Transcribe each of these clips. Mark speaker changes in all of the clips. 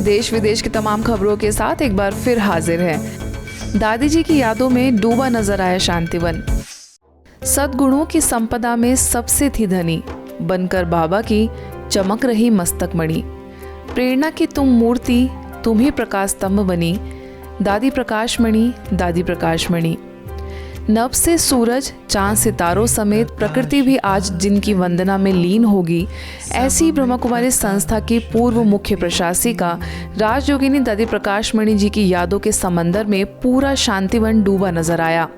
Speaker 1: देश विदेश की तमाम खबरों के साथ एक बार फिर हाजिर है। दादी जी की यादों में डूबा नजर आया शांतिवन। सद्गुणों की संपदा में सबसे थी धनी, बनकर बाबा की चमक रही मस्तक मणि। प्रेरणा की तुम मूर्ति, तुम ही प्रकाश स्तंभ बनी। दादी प्रकाश मणि, दादी प्रकाश मणि। नभ से सूरज, चांद, सितारों समेत प्रकृति भी आज जिनकी वंदना में लीन होगी, ऐसी ब्रह्मा कुमारी संस्था की पूर्व मुख्य प्रशासिका राजयोगिनी दादी प्रकाश मणि जी की यादों के समंदर में पूरा शांतिवन डूबा नजर आया।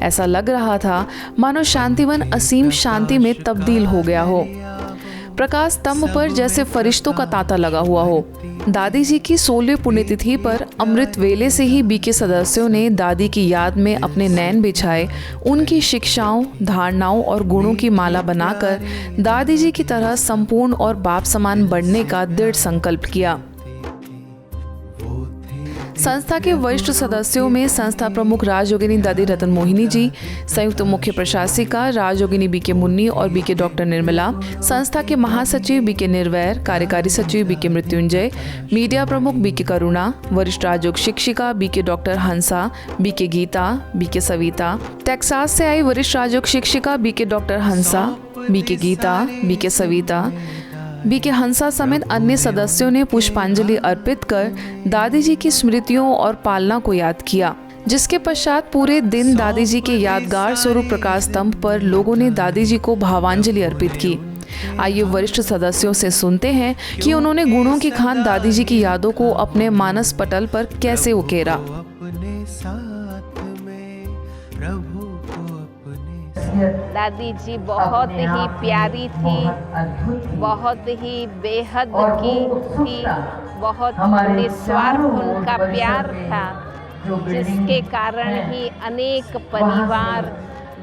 Speaker 1: ऐसा लग रहा था मानो शांतिवन असीम शांति में तब्दील हो गया हो। प्रकाश स्तंभ पर जैसे फरिश्तों का तांता लगा हुआ हो। दादी जी की 16वीं पुण्यतिथि पर अमृत वेले से ही बीके सदस्यों ने दादी की याद में अपने नैन बिछाए, उनकी शिक्षाओं, धारणाओं और गुणों की माला बनाकर दादी जी की तरह संपूर्ण और बाप समान बनने का दृढ़ संकल्प किया। संस्था के वरिष्ठ सदस्यों में संस्था प्रमुख राजयोगिनी दादी रतन मोहिनी जी, संयुक्त मुख्य प्रशासिका राजयोगिनी बीके मुन्नी और बीके डॉक्टर निर्मला, संस्था के महासचिव बीके निर्वैर, कार्यकारी सचिव बीके मृत्युंजय, मीडिया प्रमुख बीके करुणा, वरिष्ठ राजयोग शिक्षिका BK doctor Hansa, BK Geeta, BK Savita, Texas से आई वरिष्ठ राजयोग शिक्षिका BK doctor Hansa, BK Geeta, BK Savita, BK Hansa समेत अन्य सदस्यों ने पुष्पांजलि अर्पित कर दादी जी की स्मृतियों और पालना को याद किया, जिसके पश्चात पूरे दिन दादी जी के यादगार स्वरूप प्रकाश स्तंभ पर लोगों ने दादी जी को भावांजलि अर्पित की। आइए वरिष्ठ सदस्यों से सुनते हैं कि उन्होंने गुणों की खान दादी जी की यादों को अपने मानस पटल पर कैसे उकेरा।
Speaker 2: दादी जी बहुत ही प्यारी थी, बहुत ही बेहद की थी, बहुत निस्वार्थ उनका प्यार था, जिसके कारण ही अनेक परिवार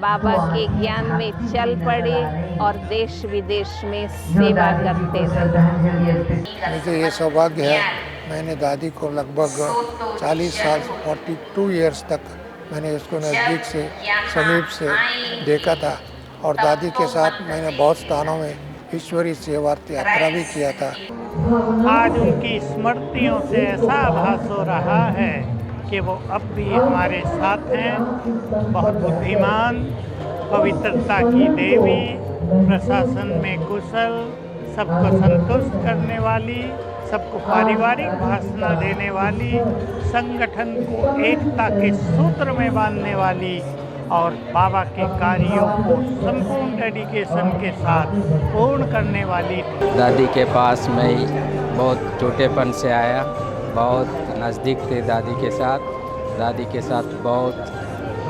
Speaker 2: बाबा के ज्ञान में चल पड़े और देश विदेश में सेवा करते रहे।
Speaker 3: मुझे ये सौभाग्य है, मैंने दादी को लगभग 40 साल 42 ईयर्स तक मैंने इसको नज़दीक से समीप से देखा था और दादी के साथ मैंने बहुत स्थानों में ईश्वरीय सेवार्थ यात्रा भी किया था।
Speaker 4: आज उनकी स्मृतियों से ऐसा आभास हो रहा है कि वो अब भी हमारे साथ हैं। बहुत बुद्धिमान, पवित्रता की देवी, प्रशासन में कुशल, सबको संतुष्ट करने वाली, सबको पारिवारिक भाषण देने वाली, संगठन को एकता के सूत्र में बांधने वाली और बाबा के कार्यों को संपूर्ण डेडिकेशन के साथ पूर्ण करने वाली।
Speaker 5: दादी के पास मैं बहुत छोटेपन से आया, बहुत नज़दीक थे दादी के साथ बहुत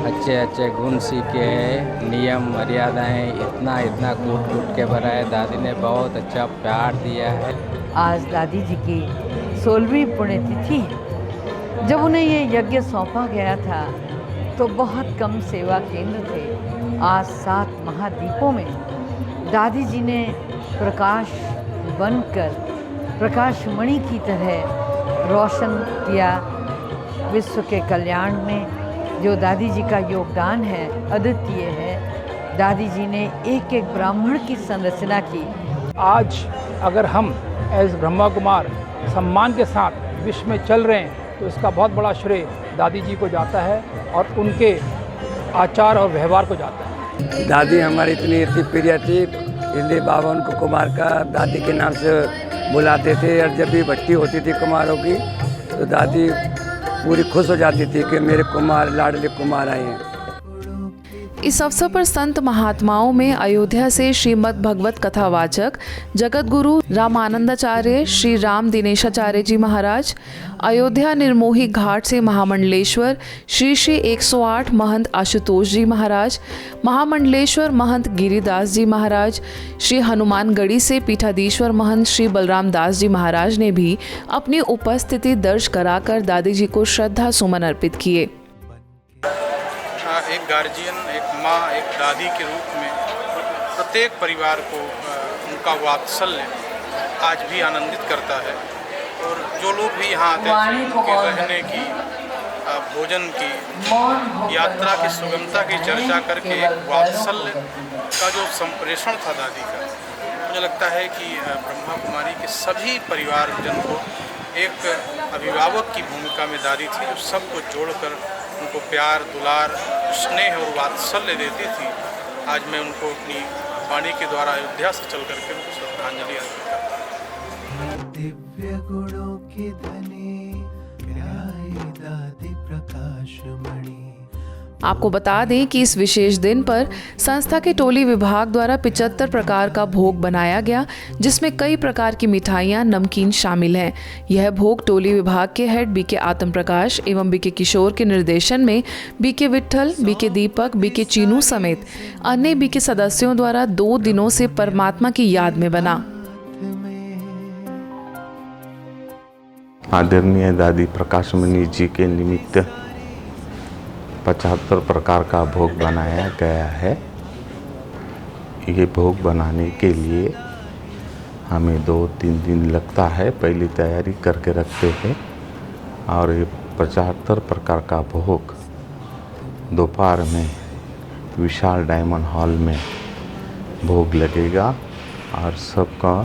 Speaker 5: अच्छे अच्छे गुण सीखे हैं, नियम मर्यादाएं इतना कूट के भरा दादी ने बहुत अच्छा प्यार दिया है।
Speaker 6: आज दादी जी की 16वीं पुण्यतिथि है। जब उन्हें ये यज्ञ सौंपा गया था तो बहुत कम सेवा केंद्र थे। आज 7 महाद्वीपों में दादी जी ने प्रकाश बनकर प्रकाशमणि की तरह रोशन किया। विश्व के कल्याण में जो दादी जी का योगदान है अद्वितीय है। दादी जी ने एक एक ब्राह्मण की संरचना की।
Speaker 7: आज अगर हम एज ब्रह्मा कुमार सम्मान के साथ विश्व में चल रहे हैं तो इसका बहुत बड़ा श्रेय दादी जी को जाता है और उनके आचार और व्यवहार को जाता है।
Speaker 8: दादी हमारी इतनी प्रिय थी, इसलिए बाबा उनको कुमार का दादी के नाम से बुलाते थे। और जब भी भट्टी होती थी कुमारों की तो दादी पूरी खुश हो जाती थी कि मेरे कुमार लाडले कुमार आए हैं।
Speaker 1: इस अवसर पर संत महात्माओं में अयोध्या से श्रीमद् भगवत कथावाचक जगत गुरु रामानंदाचार्य श्री राम दिनेशाचार्य जी महाराज, अयोध्या निर्मोही घाट से महामंडलेश्वर श्री श्री 108 महंत आशुतोष जी महाराज, महामंडलेश्वर महंत गिरिदास जी महाराज, श्री हनुमानगढ़ी से पीठाधीश्वर महंत श्री बलराम दास जी महाराज ने भी अपनी उपस्थिति दर्ज कराकर दादी जी को श्रद्धा सुमन अर्पित किए।
Speaker 9: एक गार्जियन, एक माँ, एक दादी के रूप में प्रत्येक परिवार को उनका वात्सल्य आज भी आनंदित करता है। और जो लोग भी यहाँ आते हैं उनके रहने की, भोजन की, यात्रा की सुगमता की चर्चा करके एक वात्सल्य का जो संप्रेषण था दादी का, मुझे लगता है कि ब्रह्मा कुमारी के सभी परिवारजन को एक अभिभावक की भूमिका में दादी थी, जो सबको जोड़कर उनको प्यार, दुलार, स्नेह और वात्सल्य देती थी। आज मैं उनको अपनी वाणी के द्वारा अयोध्या से चल करके उनको श्रद्धांजलि अर्पित करता हूँ।
Speaker 10: दिव्य गुणों की धनी प्यारी दादी प्रकाश मणि।
Speaker 1: आपको बता दें कि इस विशेष दिन पर संस्था के टोली विभाग द्वारा 75 प्रकार का भोग बनाया गया, जिसमें कई प्रकार की मिठाइयाँ, नमकीन शामिल हैं। यह भोग टोली विभाग के हेड बीके आत्म प्रकाश एवं बीके किशोर के निर्देशन में बीके विट्ठल, बीके दीपक, बीके चीनू समेत अन्य बीके सदस्यों द्वारा 2 दिनों से परमात्मा की याद में बना।
Speaker 11: आदरणीय दादी प्रकाश मणि जी के निमित्त 75 प्रकार का भोग बनाया गया है। ये भोग बनाने के लिए हमें 2-3 दिन लगता है, पहले तैयारी करके रखते हैं। और ये 75 प्रकार का भोग दोपहर में विशाल डायमंड हॉल में भोग लगेगा और सबका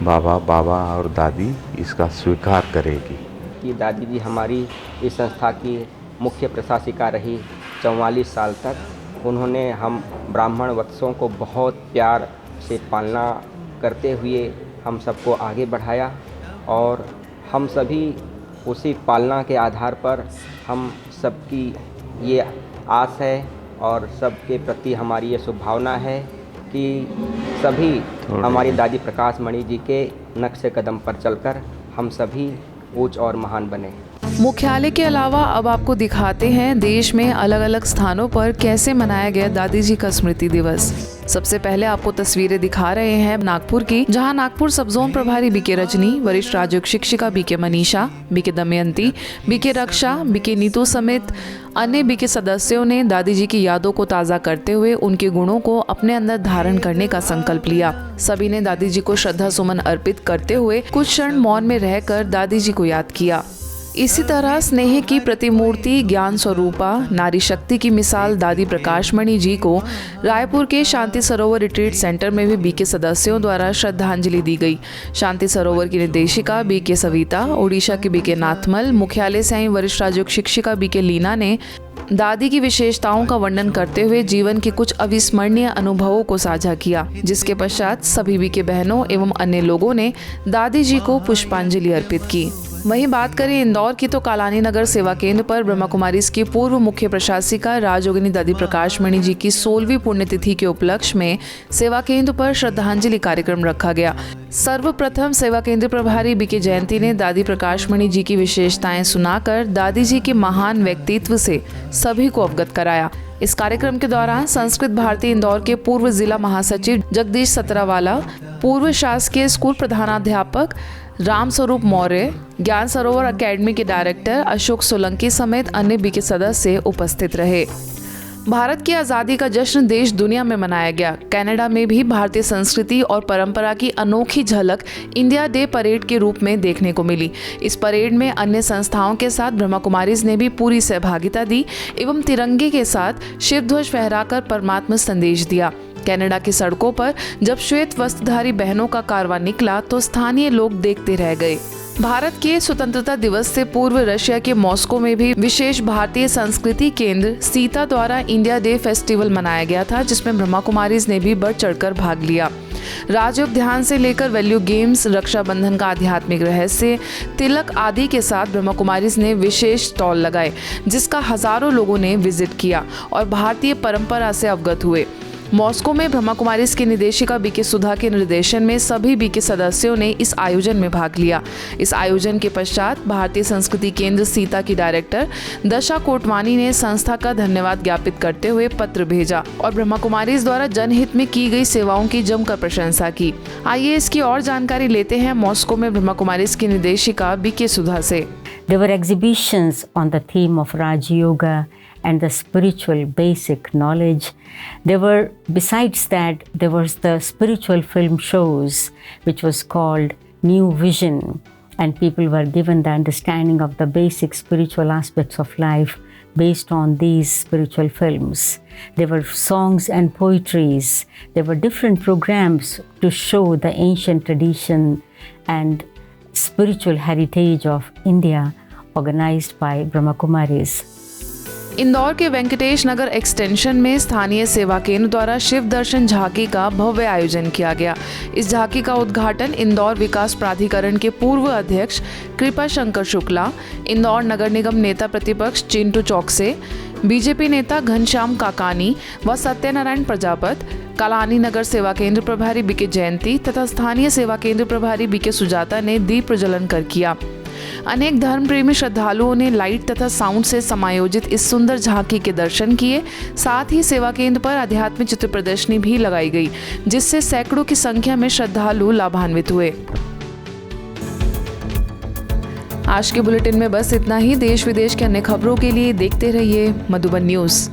Speaker 11: बाबा और दादी इसका स्वीकार करेगी।
Speaker 12: कि दादी जी हमारी इस संस्था की मुख्य प्रशासिका रही 44 साल तक। उन्होंने हम ब्राह्मण वत्सों को बहुत प्यार से पालना करते हुए हम सबको आगे बढ़ाया और हम सभी उसी पालना के आधार पर हम सबकी ये आस है और सबके प्रति हमारी ये शुभभावना है कि सभी हमारी दादी प्रकाश मणि जी के नक्शे कदम पर चलकर हम सभी ऊंच और महान बने।
Speaker 1: मुख्यालय के अलावा अब आपको दिखाते हैं देश में अलग अलग स्थानों पर कैसे मनाया गया दादी जी का स्मृति दिवस। सबसे पहले आपको तस्वीरें दिखा रहे हैं नागपुर की, जहां नागपुर सब जोन प्रभारी बीके रजनी, वरिष्ठ राजयोग शिक्षिका BK Manisha, BK Damayanti, BK Raksha, BK Neetu समेत अन्य बीके सदस्यों ने दादी जी की यादों को ताज़ा करते हुए उनके गुणों को अपने अंदर धारण करने का संकल्प लिया। सभी ने दादी जी को श्रद्धा सुमन अर्पित करते हुए कुछ क्षण मौन में रहकर दादी जी को याद किया। इसी तरह स्नेह की प्रतिमूर्ति, ज्ञान स्वरूपा, नारी शक्ति की मिसाल दादी प्रकाश मणि जी को रायपुर के शांति सरोवर रिट्रीट सेंटर में भी बीके सदस्यों द्वारा श्रद्धांजलि दी गई। शांति सरोवर की निर्देशिका बीके सविता, ओडिशा के बीके नाथमल, मुख्यालय से आई वरिष्ठ राजयोग शिक्षिका बीके लीना ने दादी की विशेषताओं का वर्णन करते हुए जीवन के कुछ अविस्मरणीय अनुभवों को साझा किया, जिसके पश्चात सभी बीके बहनों एवं अन्य लोगों ने दादी जी को पुष्पांजलि अर्पित की। वहीं बात करें इंदौर की तो कालानी नगर सेवा केंद्र पर ब्रह्मा कुमारीज की पूर्व मुख्य प्रशासिका राजयोगिनी दादी प्रकाश मणि जी की 16वीं पुण्यतिथि के उपलक्ष्य में सेवा केंद्र पर श्रद्धांजलि कार्यक्रम रखा गया। सर्वप्रथम सेवा केंद्र प्रभारी बीके जयंती ने दादी प्रकाश मणि जी की विशेषताएं सुनाकर दादी जी के महान व्यक्तित्व से सभी को अवगत कराया। इस कार्यक्रम के दौरान संस्कृत भारती इंदौर के पूर्व जिला महासचिव जगदीश सतरावाला, पूर्व शासकीय स्कूल प्रधानाध्यापक राम स्वरूप मौर्य, ज्ञान सरोवर अकेडमी के डायरेक्टर अशोक सोलंकी समेत अन्य बीके सदस्य उपस्थित रहे। भारत की आज़ादी का जश्न देश दुनिया में मनाया गया। कनाडा में भी भारतीय संस्कृति और परंपरा की अनोखी झलक इंडिया डे परेड के रूप में देखने को मिली। इस परेड में अन्य संस्थाओं के साथ ब्रह्मा कुमारीज ने भी पूरी सहभागिता दी एवं तिरंगे के साथ शिव ध्वज फहराकर परमात्मा संदेश दिया। कनाडा की सड़कों पर जब श्वेत वस्त्रधारी बहनों का कारवां निकला तो स्थानीय लोग देखते रह गए। भारत के स्वतंत्रता दिवस से पूर्व रशिया के मॉस्को में भी विशेष भारतीय संस्कृति केंद्र सीता द्वारा इंडिया डे फेस्टिवल मनाया गया था, जिसमें ब्रह्मा कुमारीज ने भी बढ़ चढ़कर भाग लिया। राजयोग ध्यान से लेकर वैल्यू गेम्स, रक्षाबंधन का आध्यात्मिक रहस्य, तिलक आदि के साथ ब्रह्मा कुमारीज ने विशेष स्टॉल लगाए, जिसका हजारों लोगों ने विजिट किया और भारतीय परंपरा से अवगत हुए। मॉस्को में ब्रह्मा कुमारीज की निदेशिका बीके सुधा के निर्देशन में सभी बीके सदस्यों ने इस आयोजन में भाग लिया। इस आयोजन के पश्चात भारतीय संस्कृति केंद्र सीता की डायरेक्टर दशा कोटवानी ने संस्था का धन्यवाद ज्ञापित करते हुए पत्र भेजा और ब्रह्मा कुमारीज द्वारा जनहित में की गई सेवाओं की जमकर प्रशंसा की। आइए इसकी और जानकारी लेते हैं मॉस्को में ब्रह्मा कुमारीज की निदेशिका बीके सुधा से।
Speaker 13: There were exhibitions on the theme of Raj Yoga and the spiritual basic knowledge. Besides that, there was the spiritual film shows, which was called New Vision, and people were given the understanding of the basic spiritual aspects of life based on these spiritual films. There were songs and poetries. There were different programs to show the ancient tradition and spiritual heritage of India organized by Brahma Kumaris.
Speaker 1: Indore के वेंकटेश नगर extension में स्थानीय सेवा केंद्र द्वारा शिव दर्शन झांकी का भव्य आयोजन किया गया। इस झांकी का उद्घाटन इंदौर विकास प्राधिकरण के पूर्व अध्यक्ष कृपा शंकर शुक्ला, इंदौर नगर निगम नेता प्रतिपक्ष चिंटू चौकसे, बीजेपी नेता घनश्याम काकानी व सत्यनारायण प्रजापत, कालानी नगर सेवा केंद्र प्रभारी बीके जयंती तथा स्थानीय सेवा केंद्र प्रभारी बीके सुजाता ने दीप प्रज्वलन कर किया। अनेक धर्म प्रेमी श्रद्धालुओं ने लाइट तथा साउंड से समायोजित इस सुंदर झांकी के दर्शन किए। साथ ही सेवा केंद्र पर आध्यात्मिक चित्र प्रदर्शनी भी लगाई गई, जिससे सैकड़ों की संख्या में श्रद्धालु लाभान्वित हुए। आज के बुलेटिन में बस इतना ही। देश विदेश के अन्य खबरों के लिए देखते रहिए मधुबन न्यूज़।